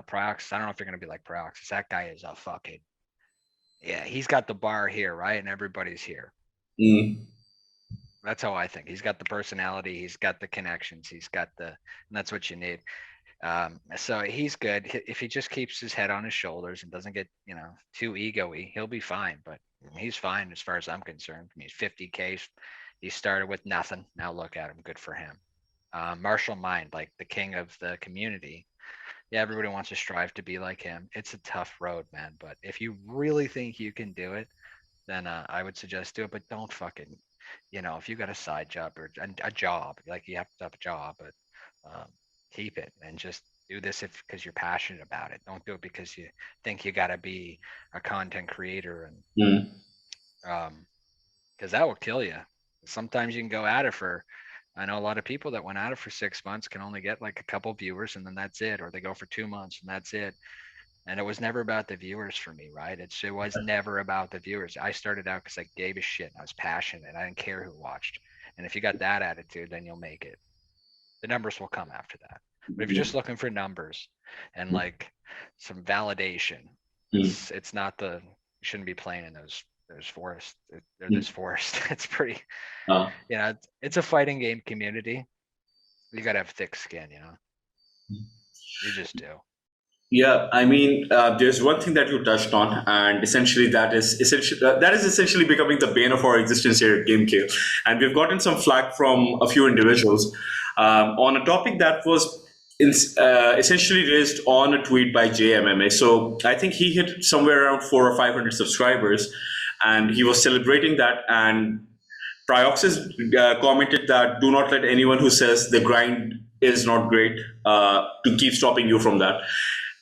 Speaker 2: Prox. I don't know if you're gonna be like Prox. That guy is a fucking yeah. He's got the bar here, right, and everybody's here.
Speaker 1: Mm.
Speaker 2: That's how I think. He's got the personality. He's got the connections. And that's what you need. So he's good. If he just keeps his head on his shoulders and doesn't get, too ego-y, he'll be fine. But he's fine as far as I'm concerned. I mean, 50K. He started with nothing. Now look at him. Good for him. Marshall Mind, like the king of the community. Yeah, everybody wants to strive to be like him. It's a tough road, man. But if you really think you can do it, then I would suggest do it. But don't fucking, if you got a side job or a job, like you have to have a job, but um, keep it and just do this if because you're passionate about it. Don't do it because you think you got to be a content creator and
Speaker 1: Mm.
Speaker 2: because that will kill you. Sometimes you can go at it for. I know a lot of people that went at it for 6 months can only get like a couple viewers and then that's it, or they go for 2 months and that's it. And it was never about the viewers for me, right? It was never about the viewers. I started out because I gave a shit. And I was passionate. And I didn't care who watched. And if you got that attitude, then you'll make it. The numbers will come after that. But if you're just looking for numbers and like some validation,
Speaker 1: Mm.
Speaker 2: it's not the you shouldn't be playing in those forests. They're
Speaker 1: Mm.
Speaker 2: this forest. It's pretty,
Speaker 1: Uh,
Speaker 2: it's a fighting game community. You gotta have thick skin, you just do.
Speaker 1: Yeah, I mean, there's one thing that you touched on, and essentially that is essentially becoming the bane of our existence here at GameKheyl. And we've gotten some flack from a few individuals on a topic that was essentially raised on a tweet by JMMA. So I think he hit somewhere around 400 or 500 subscribers, and he was celebrating that. And Prioxis commented that do not let anyone who says the grind is not great to keep stopping you from that.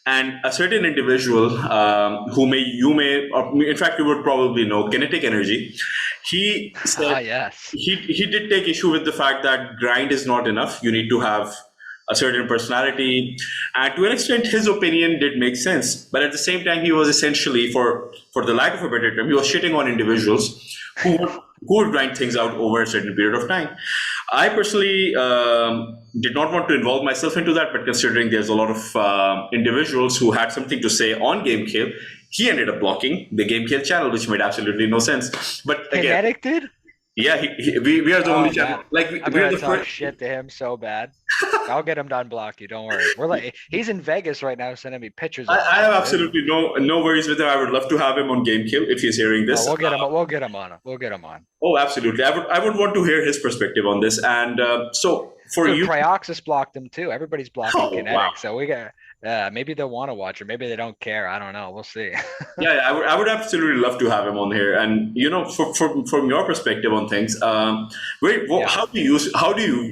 Speaker 1: And a certain individual who or in fact, you would probably know, KineticNRG, he said
Speaker 2: Yes.
Speaker 1: he did take issue with the fact that grind is not enough. You need to have a certain personality, and to an extent, his opinion did make sense. But at the same time, he was essentially, for the lack of a better term, he was shitting on individuals who would grind things out over a certain period of time. I personally did not want to involve myself into that, but considering there's a lot of individuals who had something to say on GameKheyl, he ended up blocking the GameKheyl channel, which made absolutely no sense. But again,
Speaker 2: Kinetic did?
Speaker 1: yeah, we are the only
Speaker 2: Oh
Speaker 1: channel.
Speaker 2: man,
Speaker 1: Like
Speaker 2: I'm
Speaker 1: we are
Speaker 2: gonna
Speaker 1: the
Speaker 2: talk
Speaker 1: first.
Speaker 2: shit to him so bad. I'll get him to unblock you. Don't worry. We're like he's in Vegas right now, sending me pictures of
Speaker 1: I have
Speaker 2: himself.
Speaker 1: absolutely no worries with him. I would love to have him on GameKheyl if he's hearing
Speaker 2: Oh,
Speaker 1: this.
Speaker 2: we'll get him. We'll get him on. We'll get him on.
Speaker 1: Oh, absolutely. I would want to hear his perspective on this. And so for
Speaker 2: Dude,
Speaker 1: you,
Speaker 2: Prioxis blocked him too. Everybody's blocking
Speaker 1: oh wow.
Speaker 2: Kinetic, so we got. Maybe they'll want to watch, or maybe they don't care. I don't know. We'll see.
Speaker 1: Yeah, I would absolutely love to have him on here. And from your perspective on things,
Speaker 2: Yeah.
Speaker 1: how do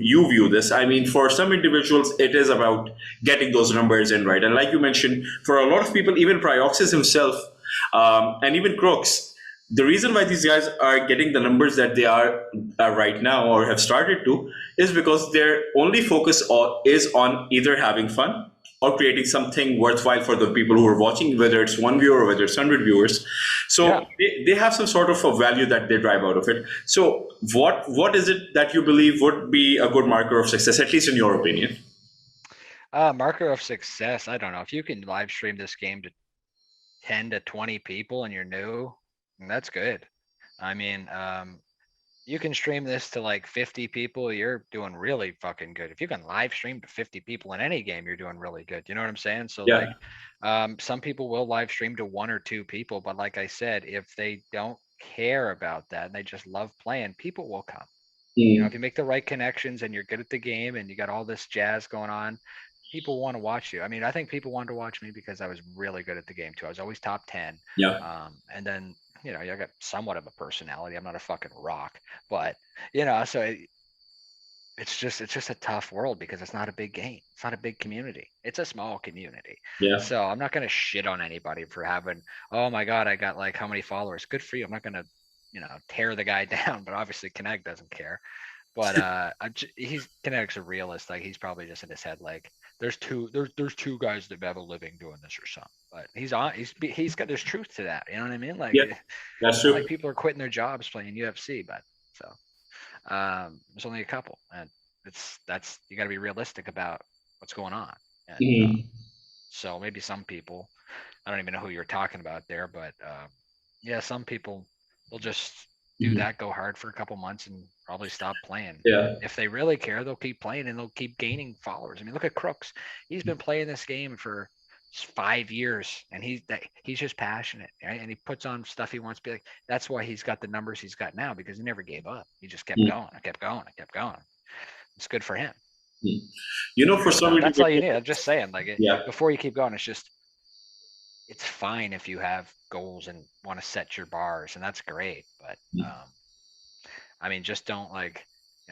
Speaker 1: you view this? I mean, for some individuals, it is about getting those numbers in right. And like you mentioned, for a lot of people, even Prioxis himself, and even Crooks, the reason why these guys are getting the numbers that they are right now or have started to is because their only focus is on either having fun or creating something worthwhile for the people who are watching, whether it's one viewer or whether it's 100 viewers.
Speaker 2: Yeah.
Speaker 1: So they have some sort of a value that they drive out of it. So what is it that you believe would be a good marker of success, at least in your opinion?
Speaker 2: Marker of success. I don't know if you can live stream this game to 10 to 20 people and you're new, that's good. I mean, you can stream this to like 50 people, you're doing really fucking good. If you can live stream to 50 people in any game, you're doing really good. You know what I'm saying? So
Speaker 1: Yeah.
Speaker 2: like, some people will live stream to 1 or 2 people, but like I said, if they don't care about that and they just love playing, people will come. If you make the right connections and you're good at the game and you got all this jazz going on, people want to watch you. I mean, I think people wanted to watch me because I was really good at the game too. I was always top 10.
Speaker 1: Yeah.
Speaker 2: And then, I got somewhat of a personality. I'm not a fucking rock, but so it's just a tough world because it's not a big game. It's not a big community. It's a small community.
Speaker 1: Yeah.
Speaker 2: So I'm not going to shit on anybody for having, oh my God, I got like how many followers. Good for you. I'm not going to, tear the guy down, but obviously Connect doesn't care. But he's Kinetic's a realist. Like he's probably just in his head like there's two guys that have a living doing this or something. But he's got there's truth to that. You know what I mean? Like
Speaker 1: Yeah. That's
Speaker 2: it's not
Speaker 1: true.
Speaker 2: like people are quitting their jobs playing UFC, but so there's only a couple, and that's you got to be realistic about what's going on. And
Speaker 1: Mhm.
Speaker 2: so maybe some people, I don't even know who you're talking about there, but yeah, some people will just do
Speaker 1: Mhm.
Speaker 2: that, go hard for a couple months, and probably stop playing.
Speaker 1: Yeah.
Speaker 2: If they really care, they'll keep playing and they'll keep gaining followers. I mean, look at Crooks. He's been playing this game for 5 years, and he's just passionate, right? And he puts on stuff he wants to be like. That's why he's got the numbers he's got now because he never gave up. He just kept
Speaker 1: Mhm.
Speaker 2: going. I kept going. I kept going. It's good for him.
Speaker 1: For some
Speaker 2: That's all you need.
Speaker 1: individuals,
Speaker 2: I'm just saying, like
Speaker 1: yeah.
Speaker 2: before you keep going, it's fine if you have goals and want to set your bars, and that's great. But I mean, just don't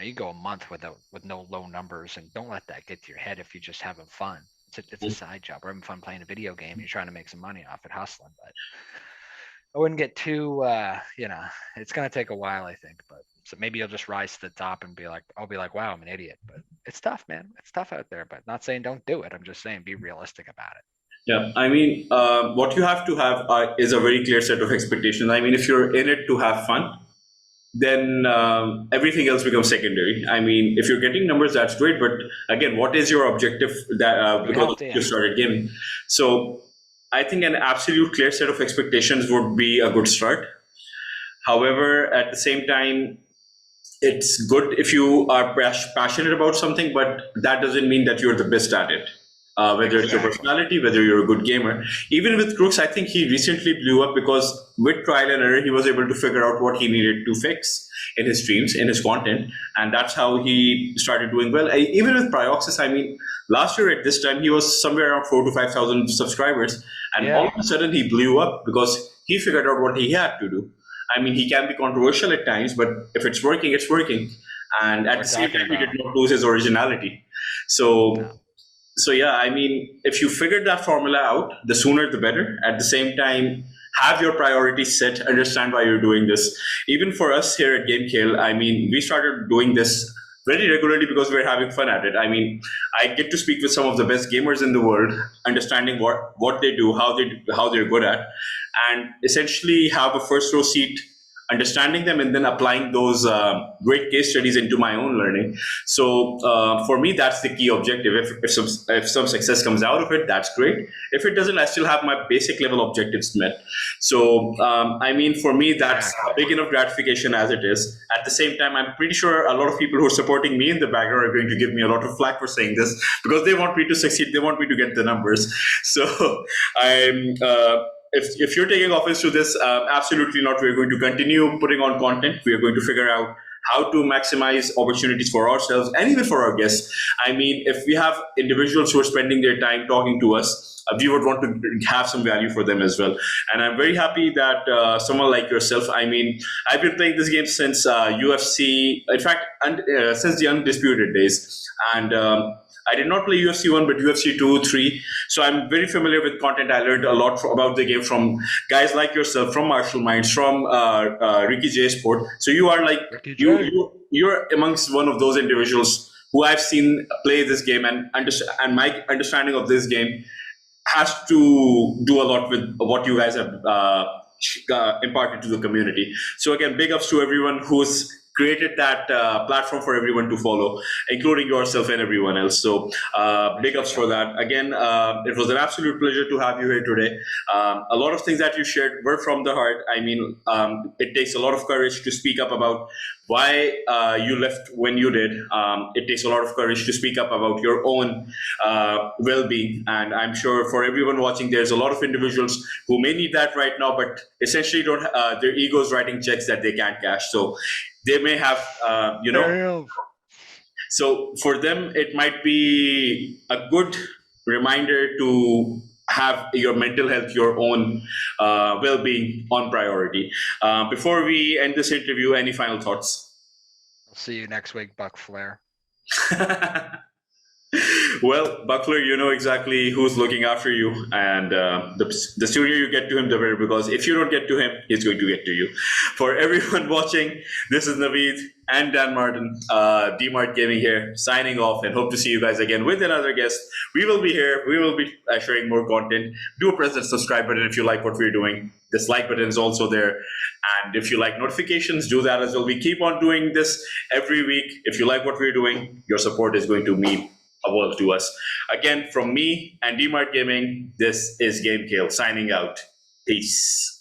Speaker 2: you go a month with no low numbers, and don't let that get to your head if you're just having fun. It's a side job. We're having fun playing a video game. You're trying to make some money off it, hustling. But I wouldn't get too, it's gonna take a while, I think. But so maybe you'll just rise to the top and I'll be like, wow, I'm an idiot. But it's tough, man. It's tough out there. But not saying don't do it. I'm just saying be realistic about it.
Speaker 1: Yeah, I mean, what you have to have is a very clear set of expectations. I mean, if you're in it to have fun, then everything else becomes secondary. I mean, if you're getting numbers, that's great. But again, what is your objective that because you started gaming? So I think an absolute clear set of expectations would be a good start. However, at the same time, it's good if you are passionate about something, but that doesn't mean that you're the best at it. Whether it's your personality, whether you're a good gamer. Even with Crooks, I think he recently blew up because with trial and error, he was able to figure out what he needed to fix in his streams, in his content, and that's how he started doing well. Even with Prioxis, I mean, last year at this time, he was somewhere around 4,000 to 5,000 subscribers, and all of a sudden he blew up because he figured out what he had to do. I mean, he can be controversial at times, but if it's working, it's working. And at the same time, he did not lose his originality. So yeah, I mean, if you figure that formula out, the sooner the better. At the same time, have your priorities set, understand why you're doing this. Even for us here at GameKheyl, I mean, we started doing this very regularly because we're having fun at it. I mean, I get to speak with some of the best gamers in the world, understanding what they do, how they're good at, and essentially have a first row seat understanding them and then applying those great case studies into my own learning. So for me, that's the key objective. If some success comes out of it, that's great. If it doesn't, I still have my basic level objectives met. So I mean, for me, that's a big enough gratification as it is. At the same time, I'm pretty sure a lot of people who are supporting me in the background are going to give me a lot of flack for saying this because they want me to succeed. They want me to get the numbers. So I'm if you're taking offense to this, absolutely not. We're going to continue putting on content. We are going to figure out how to maximize opportunities for ourselves and even for our guests. I mean, if we have individuals who are spending their time talking to us, we would want to have some value for them as well. And I'm very happy that someone like yourself, I mean, I've been playing this game since UFC, in fact, since the Undisputed days. And I did not play UFC 1, but UFC 2, 3. So I'm very familiar with content. I learned a lot about the game from guys like yourself, from Martial Minds, from Ricky J Sport. So you are like, you're amongst one of those individuals who I've seen play this game, and my understanding of this game has to do a lot with what you guys have imparted to the community. So again, big ups to everyone who's created that platform for everyone to follow, including yourself and everyone else. So big ups for that. Again, it was an absolute pleasure to have you here today. A lot of things that you shared were from the heart. I mean, it takes a lot of courage to speak up about why you left when you did. It takes a lot of courage to speak up about your own well-being. And I'm sure for everyone watching, there's a lot of individuals who may need that right now, but essentially don't their egos writing checks that they can't cash. So they may have, so for them, it might be a good reminder to have your mental health, your own well-being on priority. Before we end this interview, any final thoughts?
Speaker 2: I'll see you next week, Buck Flair.
Speaker 1: Well, Buckler, you know exactly who's looking after you, and the sooner you get to him, the better, because if you don't get to him, he's going to get to you. For everyone watching, this is Naveed and Dan Martin, Dmart Gaming here, signing off, and hope to see you guys again with another guest. We will be here. We will be sharing more content. Do press that subscribe button if you like what we're doing. This like button is also there. And if you like notifications, do that as well. We keep on doing this every week. If you like what we're doing, your support is going to mean a world to us. Again, from me and Dmart Gaming, this is GameKheyl signing out. Peace.